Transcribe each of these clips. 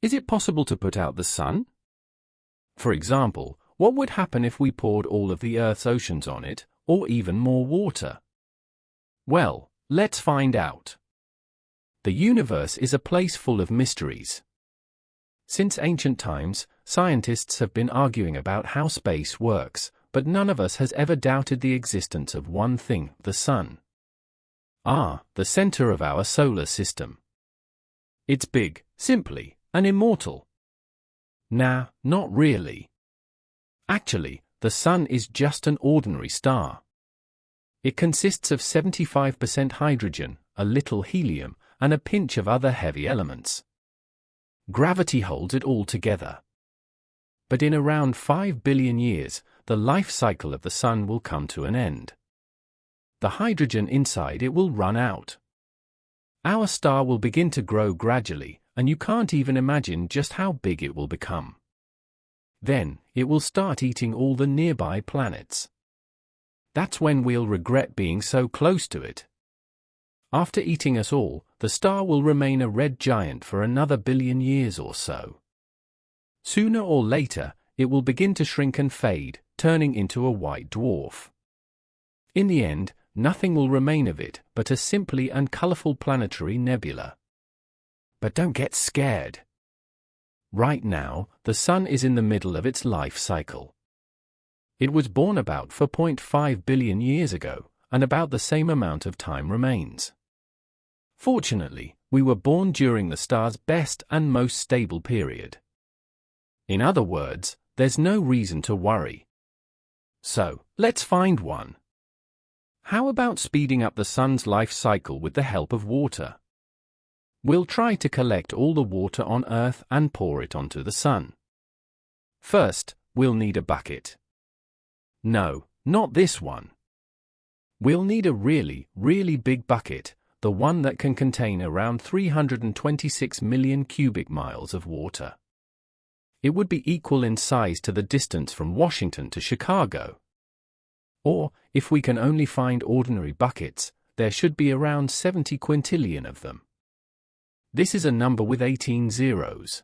Is it possible to put out the sun? For example, what would happen if we poured all of the Earth's oceans on it, or even more water? Well, let's find out. The universe is a place full of mysteries. Since ancient times, scientists have been arguing about how space works, but none of us has ever doubted the existence of one thing, the sun. The center of our solar system. It's big, simply, and immortal. Nah, not really. Actually, the sun is just an ordinary star. It consists of 75% hydrogen, a little helium, and a pinch of other heavy elements. Gravity holds it all together. But in around 5 billion years, the life cycle of the sun will come to an end. The hydrogen inside it will run out. Our star will begin to grow gradually, and you can't even imagine just how big it will become. Then, it will start eating all the nearby planets. That's when we'll regret being so close to it. After eating us all, the star will remain a red giant for another billion years or so. Sooner or later, it will begin to shrink and fade, turning into a white dwarf. In the end, nothing will remain of it but a simply and colorful planetary nebula. But don't get scared. Right now, the sun is in the middle of its life cycle. It was born about 4.5 billion years ago, and about the same amount of time remains. Fortunately, we were born during the star's best and most stable period. In other words, there's no reason to worry. So, let's find one. How about speeding up the sun's life cycle with the help of water? We'll try to collect all the water on Earth and pour it onto the sun. First, we'll need a bucket. No, not this one. We'll need a really, really big bucket, the one that can contain around 326 million cubic miles of water. It would be equal in size to the distance from Washington to Chicago. Or, if we can only find ordinary buckets, there should be around 70 quintillion of them. This is a number with 18 zeros.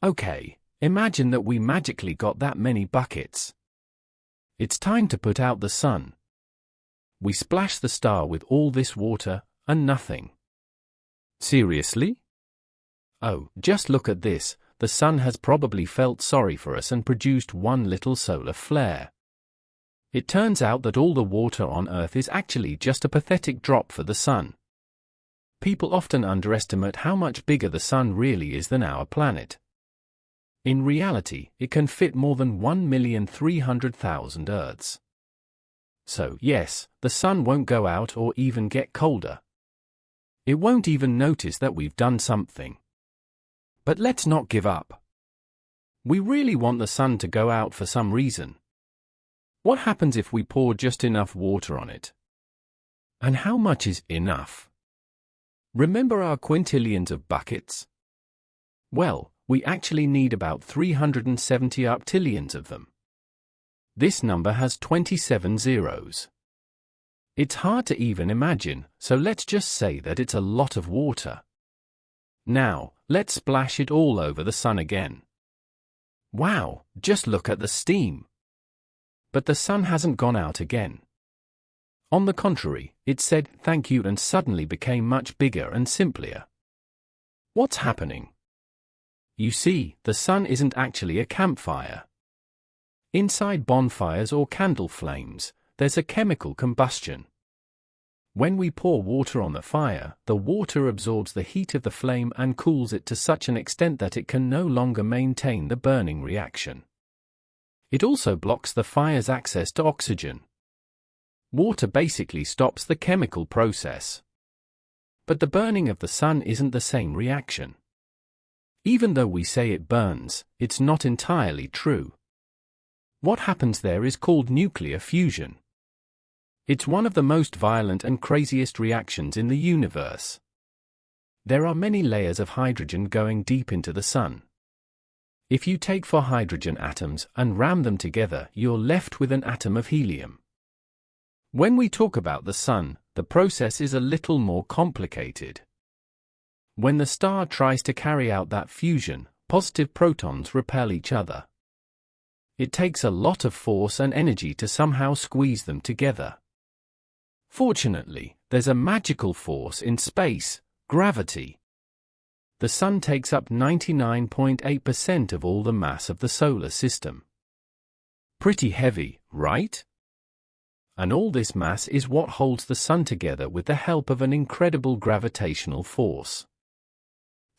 Okay, imagine that we magically got that many buckets. It's time to put out the sun. We splash the star with all this water, and nothing. Seriously? Oh, just look at this. The sun has probably felt sorry for us and produced one little solar flare. It turns out that all the water on Earth is actually just a pathetic drop for the sun. People often underestimate how much bigger the sun really is than our planet. In reality, it can fit more than 1,300,000 Earths. So, yes, the sun won't go out or even get colder. It won't even notice that we've done something. But let's not give up. We really want the sun to go out for some reason. What happens if we pour just enough water on it? And how much is enough? Remember our quintillions of buckets? Well, we actually need about 370 octillions of them. This number has 27 zeros. It's hard to even imagine, so let's just say that it's a lot of water. Now, let's splash it all over the sun again. Wow, just look at the steam. But the sun hasn't gone out again. On the contrary, it said thank you and suddenly became much bigger and simpler. What's happening? You see, the sun isn't actually a campfire. Inside bonfires or candle flames, there's a chemical combustion. When we pour water on the fire, the water absorbs the heat of the flame and cools it to such an extent that it can no longer maintain the burning reaction. It also blocks the fire's access to oxygen. Water basically stops the chemical process. But the burning of the sun isn't the same reaction. Even though we say it burns, it's not entirely true. What happens there is called nuclear fusion. It's one of the most violent and craziest reactions in the universe. There are many layers of hydrogen going deep into the sun. If you take 4 hydrogen atoms and ram them together, you're left with an atom of helium. When we talk about the sun, the process is a little more complicated. When the star tries to carry out that fusion, positive protons repel each other. It takes a lot of force and energy to somehow squeeze them together. Fortunately, there's a magical force in space, gravity. The Sun takes up 99.8% of all the mass of the solar system. Pretty heavy, right? And all this mass is what holds the Sun together with the help of an incredible gravitational force.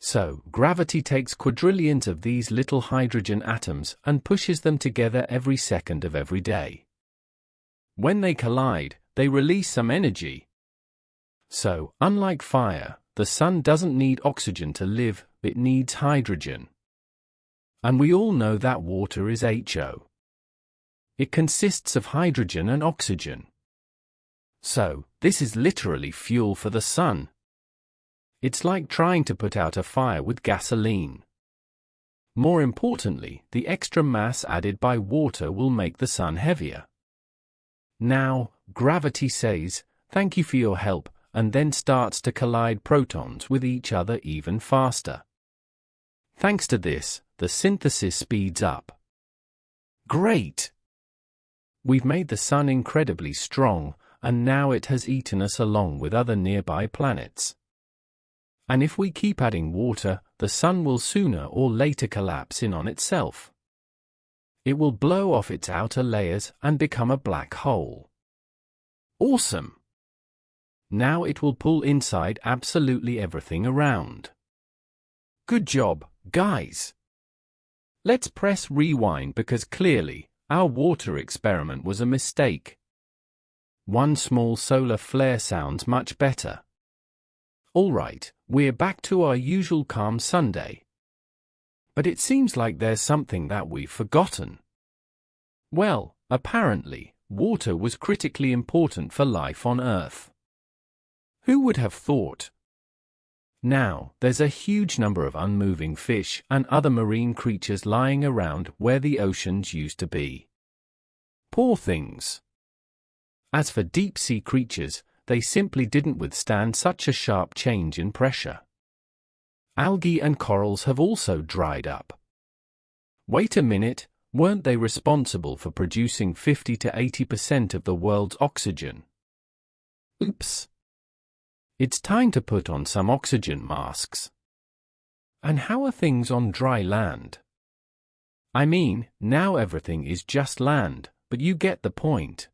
So, gravity takes quadrillions of these little hydrogen atoms and pushes them together every second of every day. When they collide, they release some energy. So, unlike fire, the Sun doesn't need oxygen to live, it needs hydrogen. And we all know that water is HO. It consists of hydrogen and oxygen. So, this is literally fuel for the Sun. It's like trying to put out a fire with gasoline. More importantly, the extra mass added by water will make the Sun heavier. Now, gravity says, "Thank you for your help," and then starts to collide protons with each other even faster. Thanks to this, the synthesis speeds up. Great! We've made the Sun incredibly strong, and now it has eaten us along with other nearby planets. And if we keep adding water, the Sun will sooner or later collapse in on itself. It will blow off its outer layers and become a black hole. Awesome! Now it will pull inside absolutely everything around. Good job, guys! Let's press rewind because clearly, our water experiment was a mistake. One small solar flare sounds much better. Alright, we're back to our usual calm Sunday. But it seems like there's something that we've forgotten. Well, apparently, water was critically important for life on Earth. Who would have thought? Now, there's a huge number of unmoving fish and other marine creatures lying around where the oceans used to be. Poor things. As for deep-sea creatures, they simply didn't withstand such a sharp change in pressure. Algae and corals have also dried up. Wait a minute, weren't they responsible for producing 50 to 80% of the world's oxygen? Oops. It's time to put on some oxygen masks. And how are things on dry land? I mean, now everything is just land, but you get the point.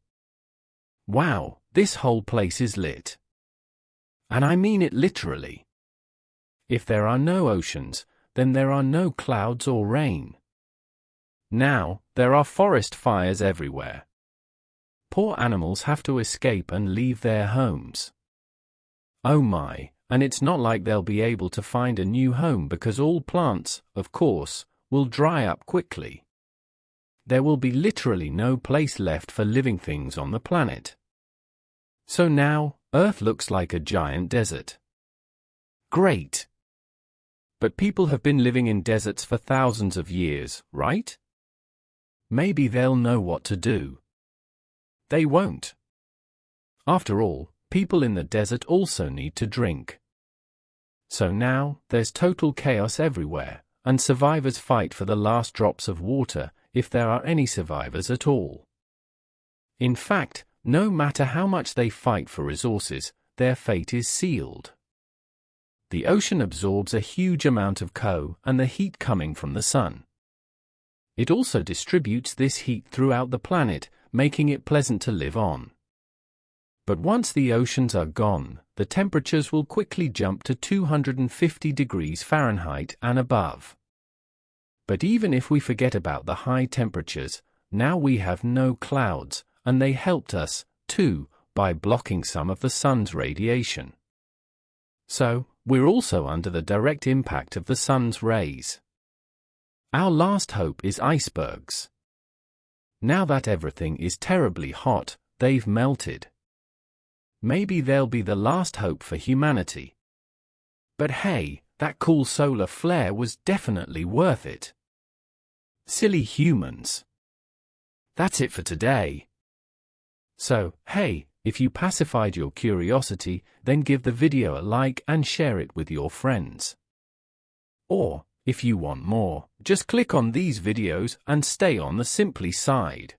Wow, this whole place is lit. And I mean it literally. If there are no oceans, then there are no clouds or rain. Now, there are forest fires everywhere. Poor animals have to escape and leave their homes. Oh my, and it's not like they'll be able to find a new home because all plants, of course, will dry up quickly. There will be literally no place left for living things on the planet. So now, Earth looks like a giant desert. Great! But people have been living in deserts for thousands of years, right? Maybe they'll know what to do. They won't. After all, people in the desert also need to drink. So now, there's total chaos everywhere, and survivors fight for the last drops of water, if there are any survivors at all. In fact, no matter how much they fight for resources, their fate is sealed. The ocean absorbs a huge amount of CO and the heat coming from the Sun. It also distributes this heat throughout the planet, making it pleasant to live on. But once the oceans are gone, the temperatures will quickly jump to 250 degrees Fahrenheit and above. But even if we forget about the high temperatures, now we have no clouds, and they helped us, too, by blocking some of the Sun's radiation. So, we're also under the direct impact of the Sun's rays. Our last hope is icebergs. Now that everything is terribly hot, they've melted. Maybe they'll be the last hope for humanity. But hey, that cool solar flare was definitely worth it. Silly humans. That's it for today. So, hey, If you pacified your curiosity, then give the video a like and share it with your friends. Or, if you want more, just click on these videos and stay on the Simply side.